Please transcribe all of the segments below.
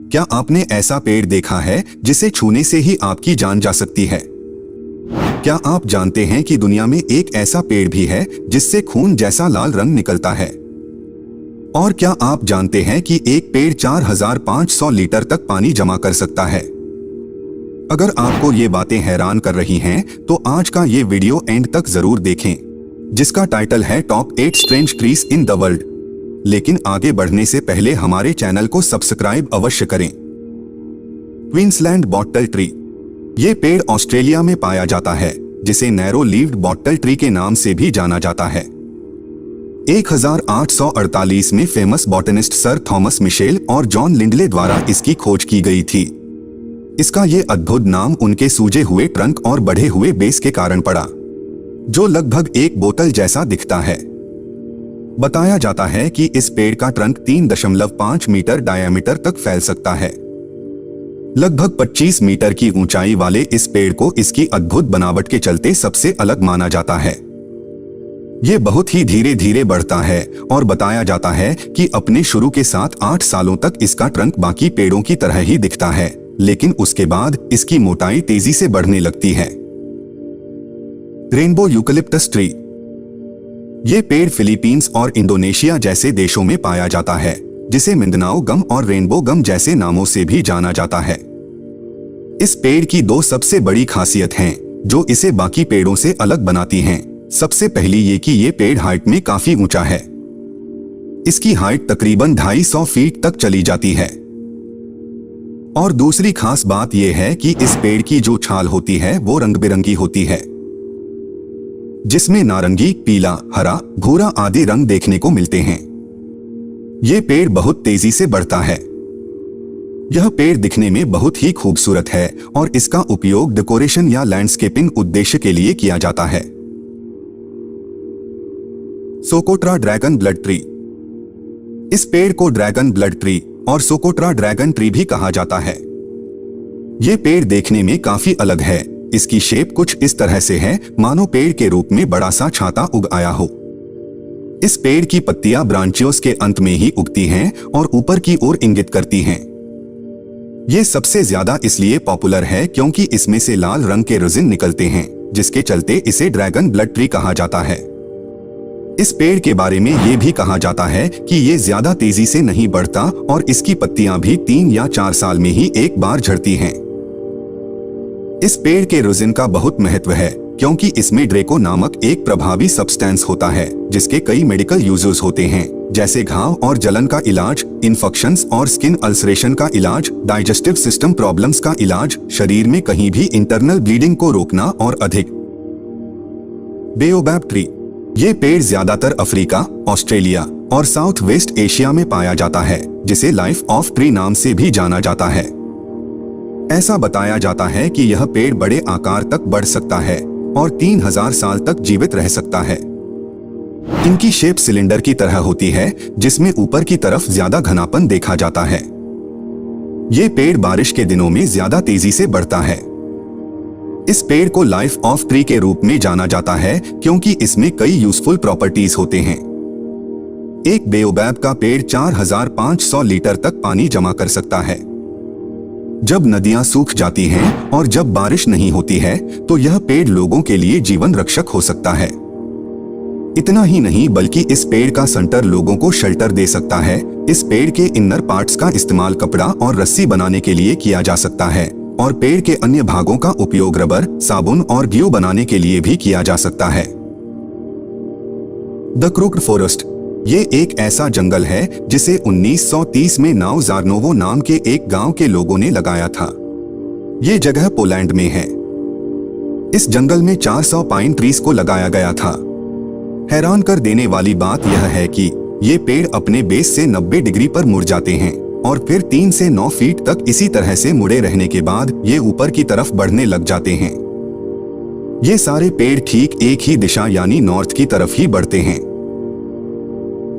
क्या आपने ऐसा पेड़ देखा है जिसे छूने से ही आपकी जान जा सकती है? क्या आप जानते हैं कि दुनिया में एक ऐसा पेड़ भी है जिससे खून जैसा लाल रंग निकलता है? और क्या आप जानते हैं कि एक पेड़ 4500 लीटर तक पानी जमा कर सकता है? अगर आपको ये बातें हैरान कर रही हैं, तो आज का ये वीडियो एंड तक जरूर देखें, जिसका टाइटल है top 8 strange trees in the world. लेकिन आगे बढ़ने से पहले हमारे चैनल को सब्सक्राइब अवश्य करें। Queensland bottle tree. ये पेड़ ऑस्ट्रेलिया में पाया जाता है, जिसे नैरो लीव्ड बॉटल ट्री के नाम से भी जाना जाता है। 1848 में famous botanist Sir Thomas Mitchell और जॉन लिंडले द्वारा इसकी खोज की गई थी। इसका ये अद्भुत नाम उनके सूजे हुए ट्रंक और बढ़े हुए बेस के कारण पड़ा, जो लगभग एक बोतल जैसा दिखता है। बताया जाता है कि इस पेड़ का ट्रंक 3.5 मीटर डायामीटर तक फैल सकता है। लगभग 25 मीटर की ऊंचाई वाले इस पेड़ को इसकी अद्भुत बनावट के चलते सबसे अलग माना जाता है। ये बहुत ही धीरे धीरे बढ़ता है और बताया जाता है कि अपने शुरू के 7-8 सालों तक इसका ट्रंक बाकी पेड़ों की तरह ही दिखता है, लेकिन उसके बाद इसकी मोटाई तेजी से बढ़ने लगती है। Rainbow eucalyptus tree. ये पेड़ फिलीपींस और इंडोनेशिया जैसे देशों में पाया जाता है, जिसे मिंदनाओ गम और रेनबो गम जैसे नामों से भी जाना जाता है। इस पेड़ की 2 सबसे बड़ी खासियत हैं, जो इसे बाकी पेड़ों से अलग बनाती हैं। सबसे पहली ये कि ये पेड़ हाइट में काफी ऊंचा है। इसकी हाइट तकरीबन 250 फीट तक चली जाती है। और दूसरी खास बात यह है कि इस पेड़ की जो छाल होती है वो रंग बिरंगी होती है, जिसमें नारंगी, पीला, हरा, भूरा आदि रंग देखने को मिलते हैं। ये पेड़ बहुत तेजी से बढ़ता है। यह पेड़ दिखने में बहुत ही खूबसूरत है और इसका उपयोग डेकोरेशन या लैंडस्केपिंग उद्देश्य के लिए किया जाता है। Socotra dragon blood tree. इस पेड़ को ड्रैगन ब्लड ट्री और सोकोट्रा ड्रैगन ट्री भी कहा जाता है। यह पेड़ देखने में काफी अलग है। इसकी शेप कुछ इस तरह से है मानो पेड़ के रूप में बड़ा सा छाता उग आया हो। इस पेड़ की पत्तियां ब्रांचियोस के अंत में ही उगती हैं और ऊपर की ओर इंगित करती हैं। यह सबसे ज्यादा इसलिए पॉपुलर है क्योंकि इसमें से लाल रंग के रेजिन निकलते हैं, जिसके चलते इसे ड्रैगन ब्लड ट्री कहा जाता है। इस पेड़ के बारे में यह भी कहा जाता है कि यह ज्यादा तेजी से नहीं बढ़ता और इसकी पत्तियां भी 3 या 4 साल में ही एक बार झड़ती हैं। इस पेड़ के रेजिन का बहुत महत्व है क्योंकि इसमें ड्रेको नामक एक प्रभावी सब्सटेंस होता है, जिसके कई मेडिकल यूजेस होते हैं, जैसे घाव और जलन का इलाज, इन्फेक्शंस और स्किन अल्सरेशन का इलाज, डाइजेस्टिव सिस्टम प्रॉब्लम्स का इलाज, शरीर में कहीं भी इंटरनल ब्लीडिंग को रोकना और अधिक। बेओबैब ट्री। ये पेड़ ज्यादातर अफ्रीका, ऑस्ट्रेलिया और साउथ वेस्ट एशिया में पाया जाता है, जिसे लाइफ ऑफ ट्री नाम से भी जाना जाता है। ऐसा बताया जाता है कि यह पेड़ बड़े आकार तक बढ़ सकता है और 3000 साल तक जीवित रह सकता है। इनकी शेप सिलेंडर की तरह होती है, जिसमें ऊपर की तरफ ज्यादा घनापन देखा जाता है। ये पेड़ बारिश के दिनों में ज्यादा तेजी से बढ़ता है। इस पेड़ को लाइफ ऑफ ट्री के रूप में जाना जाता है क्योंकि इसमें कई यूजफुल प्रॉपर्टीज होते हैं। एक बेओबैब का पेड़ 4500 लीटर तक पानी जमा कर सकता है। जब नदियां सूख जाती हैं और जब बारिश नहीं होती है, तो यह पेड़ लोगों के लिए जीवन रक्षक हो सकता है। इतना ही नहीं, बल्कि इस पेड़ का संटर लोगों को शेल्टर दे सकता है। इस पेड़ के इनर पार्ट्स का इस्तेमाल कपड़ा और रस्सी बनाने के लिए किया जा सकता है और पेड़ के अन्य भागों का उपयोग रबर, साबुन और ग्लू बनाने के लिए भी किया जा सकता है। The crooked forest. ये एक ऐसा जंगल है जिसे 1930 में नाउ ज़ारनोवो नाम के एक गांव के लोगों ने लगाया था। ये जगह पोलैंड में है। इस जंगल में 400 पाइन ट्रीज को लगाया गया था। हैरान कर देने वाली बात यह है कि ये पेड़ अपने बेस से 90 डिग्री पर मुड़ जाते हैं और फिर 3 से 9 फीट तक इसी तरह से मुड़े रहने के बाद ये ऊपर की तरफ बढ़ने लग जाते हैं। ये सारे पेड़ ठीक एक ही दिशा यानी नॉर्थ की तरफ ही बढ़ते हैं।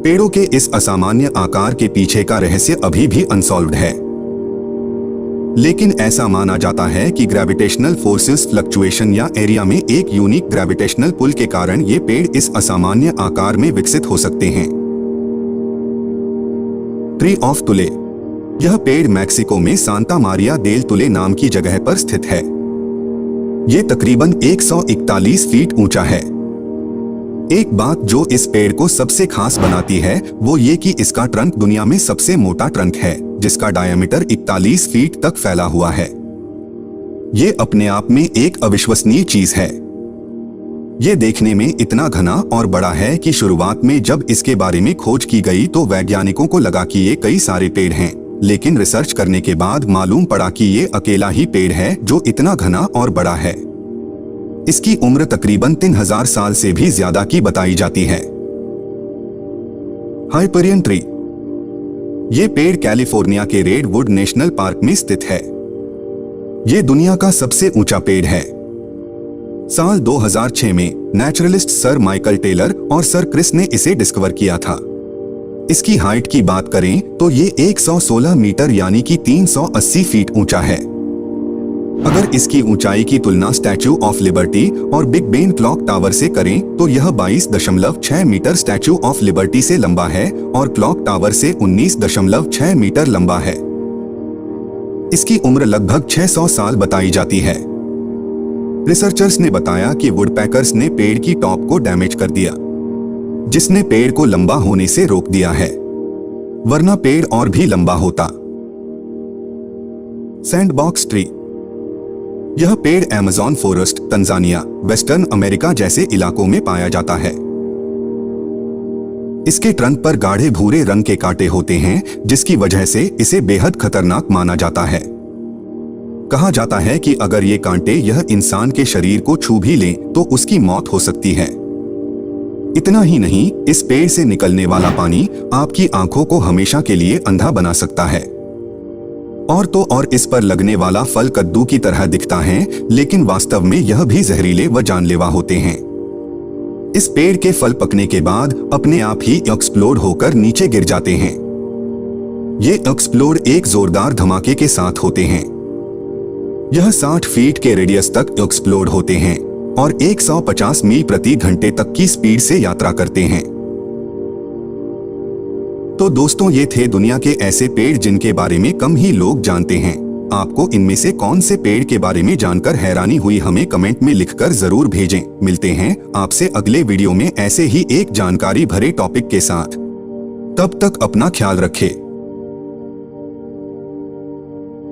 पेड़ों के इस असामान्य आकार के पीछे का रहस्य अभी भी अनसॉल्व्ड है, लेकिन ऐसा माना जाता है कि ग्रेविटेशनल फोर्सेस फ्लक्चुएशन या एरिया में एक यूनिक ग्रेविटेशनल पुल के कारण ये पेड़ इस असामान्य आकार में विकसित हो सकते हैं। ट्री ऑफ तुले। यह पेड़ मैक्सिको में सांता मारिया देल तुले नाम की जगह पर स्थित है। ये तकरीबन 141 फीट ऊंचा है। एक बात जो इस पेड़ को सबसे खास बनाती है वो ये कि इसका ट्रंक दुनिया में सबसे मोटा ट्रंक है, जिसका डायमीटर 41 फीट तक फैला हुआ है। ये अपने आप में एक अविश्वसनीय चीज है। ये देखने में इतना घना और बड़ा है कि शुरुआत में जब इसके बारे में खोज की गई तो वैज्ञानिकों को लगा कि ये कई सारे पेड़ हैं, लेकिन रिसर्च करने के बाद मालूम पड़ा कि ये अकेला ही पेड़ है जो इतना घना और बड़ा है। इसकी उम्र तकरीबन 3000 साल से भी ज्यादा की बताई जाती है। Hyperion tree. ये पेड़ कैलिफोर्निया के रेडवुड नेशनल पार्क में स्थित है। ये दुनिया का सबसे ऊंचा पेड़ है। साल 2006 में नेचुरलिस्ट सर माइकल टेलर और सर क्रिस ने इसे डिस्कवर किया था। इसकी हाइट की बात करें तो ये 116 मीटर यानी कि 380 फीट ऊंचा है। अगर इसकी ऊंचाई की तुलना स्टैच्यू ऑफ लिबर्टी और बिग बेन क्लॉक टावर से करें तो यह 22.6 मीटर स्टैच्यू ऑफ लिबर्टी से लंबा है और क्लॉक टावर से 19.6 मीटर लंबा है। इसकी उम्र लगभग 600 साल बताई जाती है। रिसर्चर्स ने बताया कि वुडपैकर्स ने पेड़ की टॉप को डैमेज कर दिया, जिसने पेड़ को लंबा होने से रोक दिया है, वरना पेड़ और भी लंबा होता। Sandbox tree. यह पेड़ Amazon forest, Tanzania, western America जैसे इलाकों में पाया जाता है। इसके ट्रंक पर गाढ़े भूरे रंग के कांटे होते हैं, जिसकी वजह से इसे बेहद खतरनाक माना जाता है। कहा जाता है कि अगर ये कांटे यह इंसान के शरीर को छू भी लें तो उसकी मौत हो सकती है। इतना ही नहीं, इस पेड़ से निकलने वाला पानी आपकी आंखों को हमेशा के लिए अंधा बना सकता है। और तो और इस पर लगने वाला फल कद्दू की तरह दिखता है, लेकिन वास्तव में यह भी जहरीले व जानलेवा होते हैं। इस पेड़ के फल पकने के बाद अपने आप ही एक्सप्लोड होकर नीचे गिर जाते हैं। ये एक्सप्लोड एक जोरदार धमाके के साथ होते हैं। यह 60 फीट के रेडियस तक एक्सप्लोड होते हैं और 150 मील प्रति घंटे तक की स्पीड से यात्रा करते हैं। तो दोस्तों, ये थे दुनिया के ऐसे पेड़ जिनके बारे में कम ही लोग जानते हैं। आपको इनमें से कौन से पेड़ के बारे में जानकर हैरानी हुई, हमें कमेंट में लिखकर जरूर भेजें। मिलते हैं आपसे अगले वीडियो में ऐसे ही एक जानकारी भरे टॉपिक के साथ। तब तक अपना ख्याल रखें।